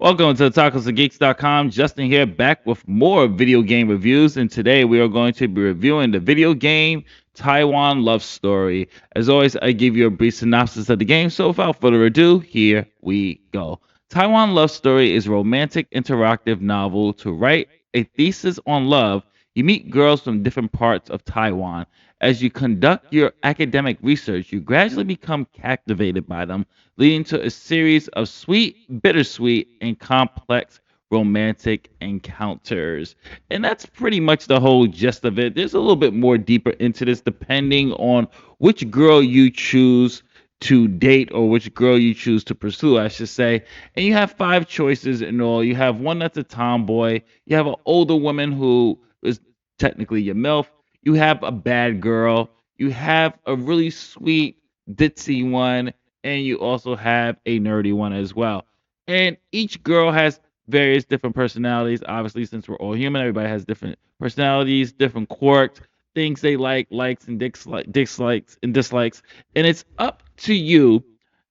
Welcome to tacosandgeeks.com. Justin here, back with more video game reviews, and today we are going to be reviewing the video game Taiwan Love Story. As always, I give you a brief synopsis of the game, so without further ado, here we go. Taiwan Love Story is a romantic interactive novel to write a thesis on love. You meet girls from different parts of Taiwan. As you conduct your academic research, you gradually become captivated by them, leading to a series of sweet, bittersweet, and complex romantic encounters. And that's pretty much the whole gist of it. There's a little bit more deeper into this depending on which girl you choose to date or which girl you choose to pursue, I should say. And you have five choices in all. You have one that's a tomboy, you have an older woman who is technically your MILF, you have a bad girl, you have a really sweet, ditzy one, and you also have a nerdy one as well. And each girl has various different personalities. Obviously, since we're all human, everybody has different personalities, different quirks, things they like, likes and dislikes and dislikes. And it's up to you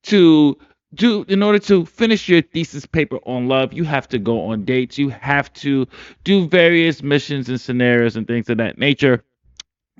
to do in order to finish your thesis paper on love. You have to go on dates. You have to do various missions and scenarios and things of that nature.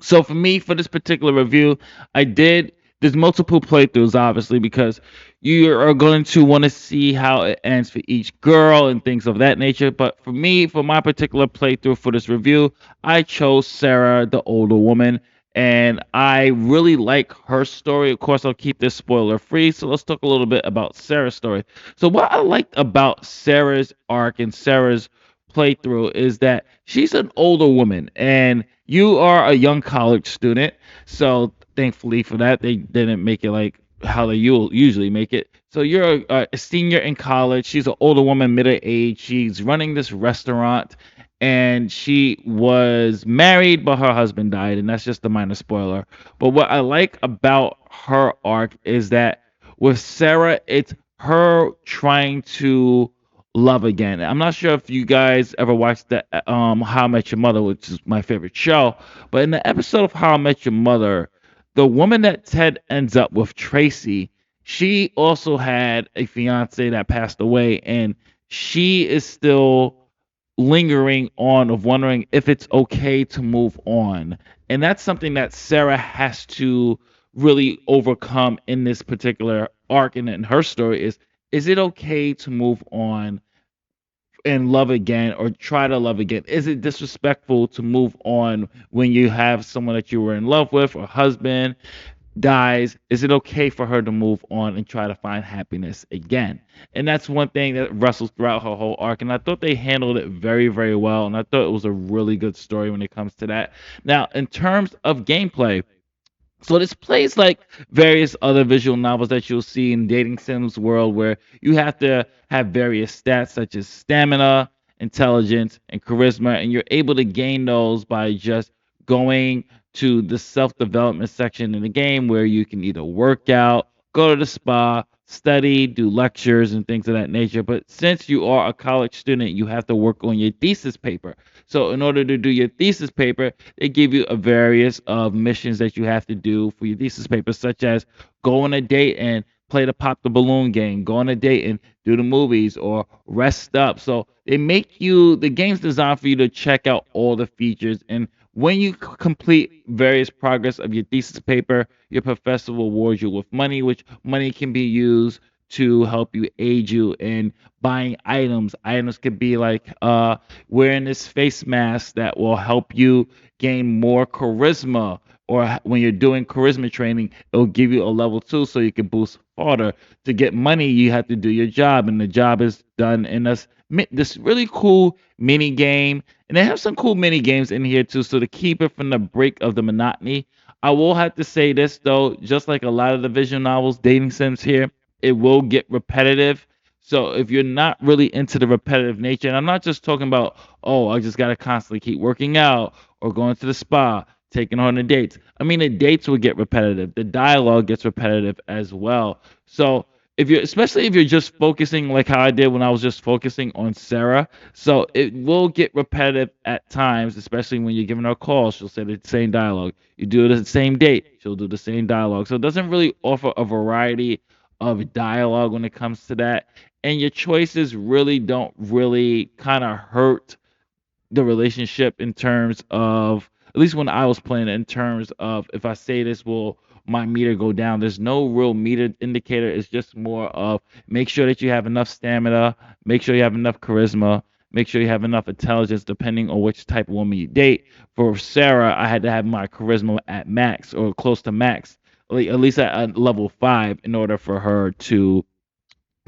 So for me, for this particular review, I did. There's multiple playthroughs, obviously, because you are going to want to see how it ends for each girl and things of that nature. But for me, for my particular playthrough for this review, I chose Sarah, the older woman, and I really like her story. Of course, I'll keep this spoiler free. So let's talk a little bit about Sarah's story. So what I liked about Sarah's arc and Sarah's playthrough is that she's an older woman and you are a young college student. So thankfully for that, they didn't make it like how they usually make it. So you're a senior in college. She's an older woman, middle age. She's running this restaurant, and she was married, but her husband died, and that's just a minor spoiler. But what I like about her arc is that with Sarah, it's her trying to love again. I'm not sure if you guys ever watched the How I Met Your Mother, which is my favorite show, but in the episode of How I Met Your Mother, the woman that Ted ends up with, Tracy, she also had a fiance that passed away, and she is still lingering on of wondering if it's okay to move on. And that's something that Sarah has to really overcome in this particular arc and in her story is it okay to move on and love again or try to love again? Is it disrespectful to move on when you have someone that you were in love with or husband dies? Is it okay for her to move on and try to find happiness again? And that's one thing that wrestles throughout her whole arc. And I thought they handled it very, very well. And I thought it was a really good story when it comes to that. Now, in terms of gameplay, so this plays like various other visual novels that you'll see in dating sims world where you have to have various stats such as stamina, intelligence, and charisma, and you're able to gain those by just going to the self-development section in the game where you can either work out, go to the spa, study, do lectures and things of that nature. But since you are a college student, you have to work on your thesis paper. So in order to do your thesis paper, they give you a various of missions that you have to do for your thesis paper, such as go on a date and play the pop the balloon game, go on a date and do the movies, or rest up. So they make you the game's designed for you to check out all the features. And when you complete various progress of your thesis paper, your professor will award you with money, which money can be used to help you aid you in buying items. Items could be like wearing this face mask that will help you gain more charisma. Or when you're doing charisma training, it'll give you a level two so you can boost harder. To get money, you have to do your job, and the job is done in this really cool mini game. And they have some cool mini games in here too. So to keep it from the break of the monotony, I will have to say this though, just like a lot of the visual novels, dating sims here, it will get repetitive. So if you're not really into the repetitive nature, and I'm not just talking about, oh, I just gotta constantly keep working out or going to the spa, taking on the dates. I mean, the dates will get repetitive. The dialogue gets repetitive as well. So if you're, especially if you're just focusing like how I did when I was just focusing on Sarah, so it will get repetitive at times, especially when you're giving her a call. She'll say the same dialogue. You do the same date, she'll do the same dialogue. So it doesn't really offer a variety of dialogue when it comes to that, and your choices really don't really kind of hurt the relationship in terms of, at least when I was playing it, in terms of, if I say this, will my meter go down? There's no real meter indicator. It's just more of, make sure that you have enough stamina, make sure you have enough charisma, make sure you have enough intelligence, depending on which type of woman you date. For Sarah, I had to have my charisma at max or close to max, like at least at a level 5, in order for her to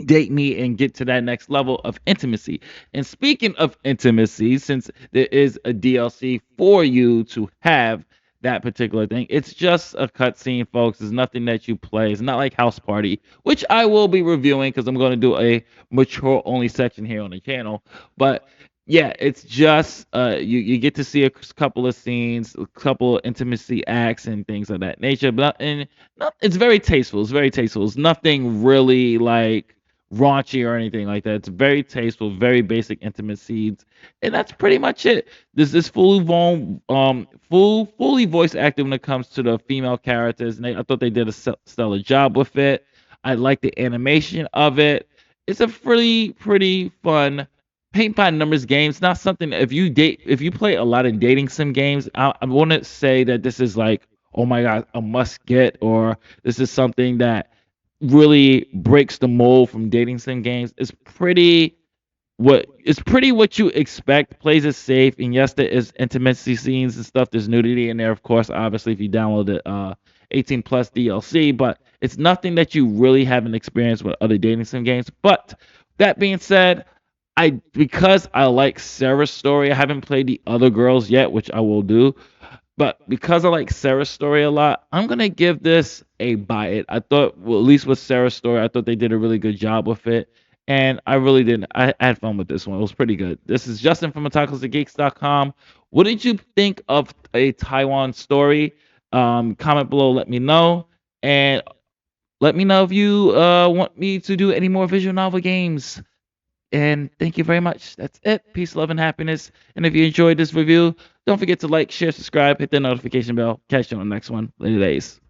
date me and get to that next level of intimacy. And speaking of intimacy, since there is a DLC for you to have that particular thing, it's just a cutscene, folks. It's nothing that you play. It's not like House Party, which I will be reviewing because I'm going to do a mature only section here on the channel. But yeah, it's just you get to see a couple of scenes, a couple of intimacy acts and things of that nature. But and not, it's very tasteful. It's very tasteful. It's nothing really like raunchy or anything like that. It's very tasteful, very basic intimate scenes, and that's pretty much it. This is fully voice acted when it comes to the female characters, and I thought they did a stellar job with it. I like the animation of it. It's a pretty fun paint by numbers game. It's not something, if you play a lot of dating sim games, I wouldn't say that this is like, oh my god, a must get, or this is something that really breaks the mold from dating sim games. It's pretty what you expect. Plays it safe, and yes, there is intimacy scenes and stuff. There's nudity in there, of course. Obviously, if you download the 18 plus DLC, but it's nothing that you really haven't experienced with other dating sim games. But that being said, because I like Sarah's story, I haven't played the other girls yet, which I will do. But because I like Sarah's story a lot, I'm gonna give this a buy it. I thought, well, at least with Sarah's story, I thought they did a really good job with it. And I really did. I had fun with this one. It was pretty good. This is Justin from otakusandgeeks.com. What did you think of a Taiwan story? Comment below, let me know. And let me know if you want me to do any more visual novel games. And thank you very much. That's it. Peace, love, and happiness. And if you enjoyed this review, don't forget to like, share, subscribe, hit the notification bell. Catch you on the next one. Later days.